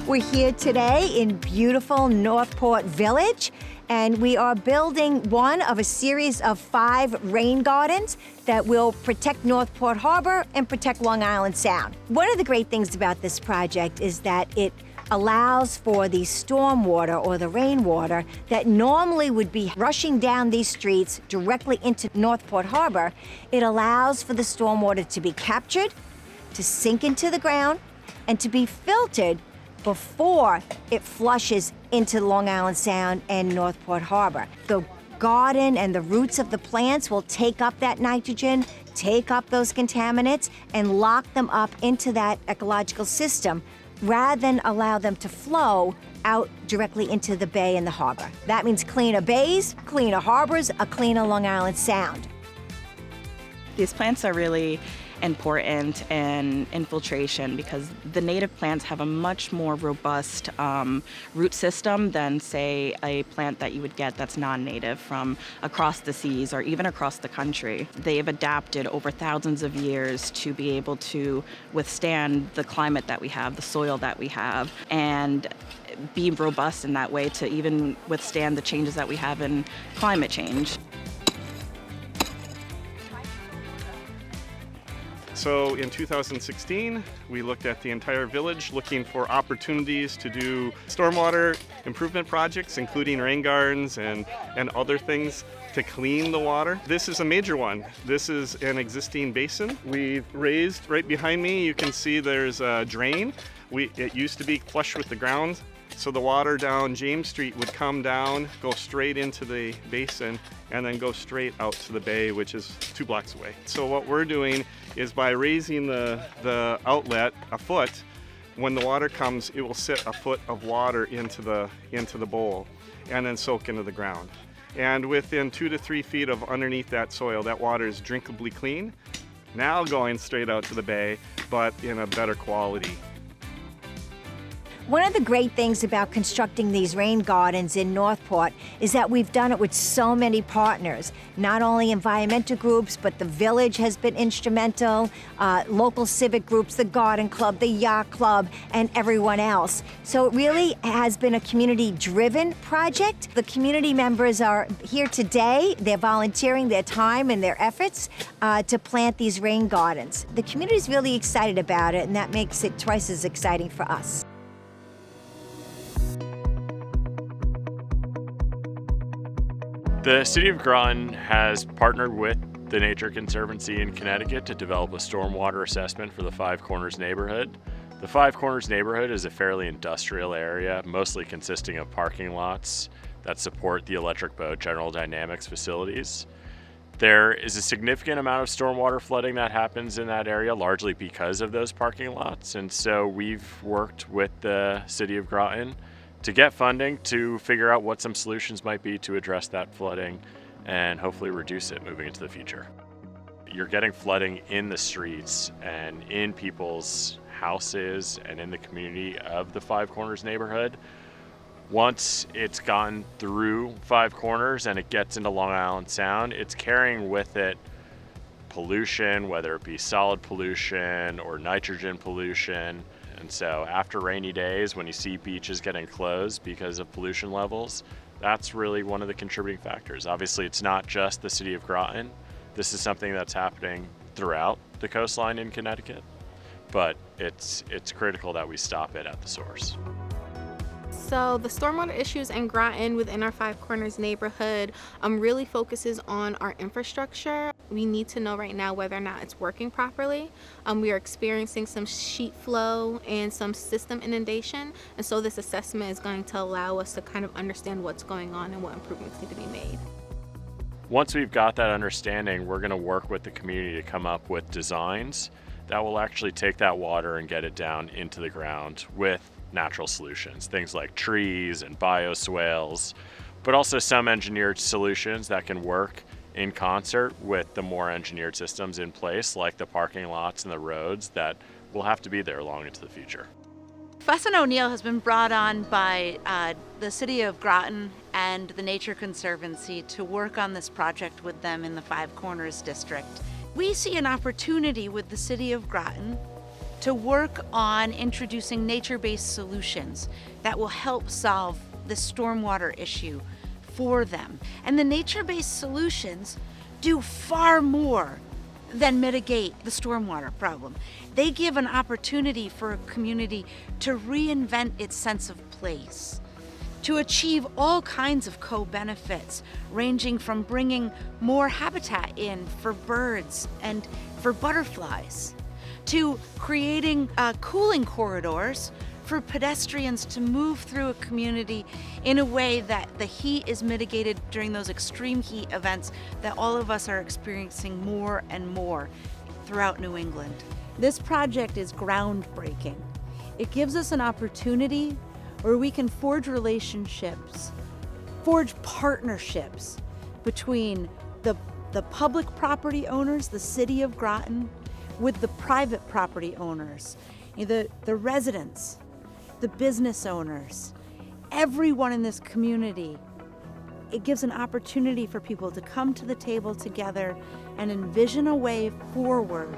We're here today in beautiful Northport Village, and we are building one of a series of 5 rain gardens that will protect Northport Harbor and protect Long Island Sound. One of the great things about this project is that it allows for the stormwater or the rainwater that normally would be rushing down these streets directly into Northport Harbor. It allows for the stormwater to be captured, to sink into the ground, and to be filtered before it flushes into Long Island Sound and Northport Harbor. The garden and the roots of the plants will take up that nitrogen, take up those contaminants, and lock them up into that ecological system rather than allow them to flow out directly into the bay and the harbor. That means cleaner bays, cleaner harbors, a cleaner Long Island Sound. These plants are really important in infiltration because the native plants have a much more robust root system than, say, a plant that you would get that's non-native from across the seas or even across the country. They've adapted over thousands of years to be able to withstand the climate that we have, the soil that we have, and be robust in that way to even withstand the changes that we have in climate change. So in 2016, we looked at the entire village looking for opportunities to do stormwater improvement projects, including rain gardens and other things to clean the water. This is a major one. This is an existing basin. We've raised right behind me, you can see there's a drain. It used to be flush with the ground, so the water down James Street would come down, go straight into the basin, and then go straight out to the bay, which is 2 blocks away. So what we're doing is by raising the outlet a foot, when the water comes, it will sit a foot of water into the bowl and then soak into the ground. And within 2 to 3 feet of underneath that soil, that water is drinkably clean, now going straight out to the bay, but in a better quality. One of the great things about constructing these rain gardens in Northport is that we've done it with so many partners, not only environmental groups, but the village has been instrumental, local civic groups, the garden club, the yacht club, and everyone else. So it really has been a community-driven project. The community members are here today. They're volunteering their time and their efforts to plant these rain gardens. The community's really excited about it, and that makes it twice as exciting for us. The City of Groton has partnered with the Nature Conservancy in Connecticut to develop a stormwater assessment for the Five Corners neighborhood. The Five Corners neighborhood is a fairly industrial area, mostly consisting of parking lots that support the Electric Boat General Dynamics facilities. There is a significant amount of stormwater flooding that happens in that area, largely because of those parking lots, and so we've worked with the City of Groton to get funding to figure out what some solutions might be to address that flooding and hopefully reduce it moving into the future. You're getting flooding in the streets and in people's houses and in the community of the Five Corners neighborhood. Once it's gone through Five Corners and it gets into Long Island Sound, it's carrying with it pollution, whether it be solid pollution or nitrogen pollution. And so after rainy days, when you see beaches getting closed because of pollution levels, that's really one of the contributing factors. Obviously, it's not just the City of Groton. This is something that's happening throughout the coastline in Connecticut, but it's critical that we stop it at the source. So the stormwater issues in Groton within our Five Corners neighborhood really focuses on our infrastructure. We need to know right now whether or not it's working properly. We are experiencing some sheet flow and some system inundation, and so this assessment is going to allow us to kind of understand what's going on and what improvements need to be made. Once we've got that understanding, we're going to work with the community to come up with designs that will actually take that water and get it down into the ground with natural solutions, things like trees and bioswales, but also some engineered solutions that can work in concert with the more engineered systems in place, like the parking lots and the roads that will have to be there long into the future. Fuss & O'Neill has been brought on by the City of Groton and the Nature Conservancy to work on this project with them in the Five Corners district. We see an opportunity with the City of Groton to work on introducing nature-based solutions that will help solve the stormwater issue for them. And the nature-based solutions do far more than mitigate the stormwater problem. They give an opportunity for a community to reinvent its sense of place, to achieve all kinds of co-benefits, ranging from bringing more habitat in for birds and for butterflies, to creating cooling corridors for pedestrians to move through a community in a way that the heat is mitigated during those extreme heat events that all of us are experiencing more and more throughout New England. This project is groundbreaking. It gives us an opportunity where we can forge relationships, forge partnerships between the public property owners, the city of Groton, with the private property owners, the residents, the business owners, everyone in this community. It gives an opportunity for people to come to the table together and envision a way forward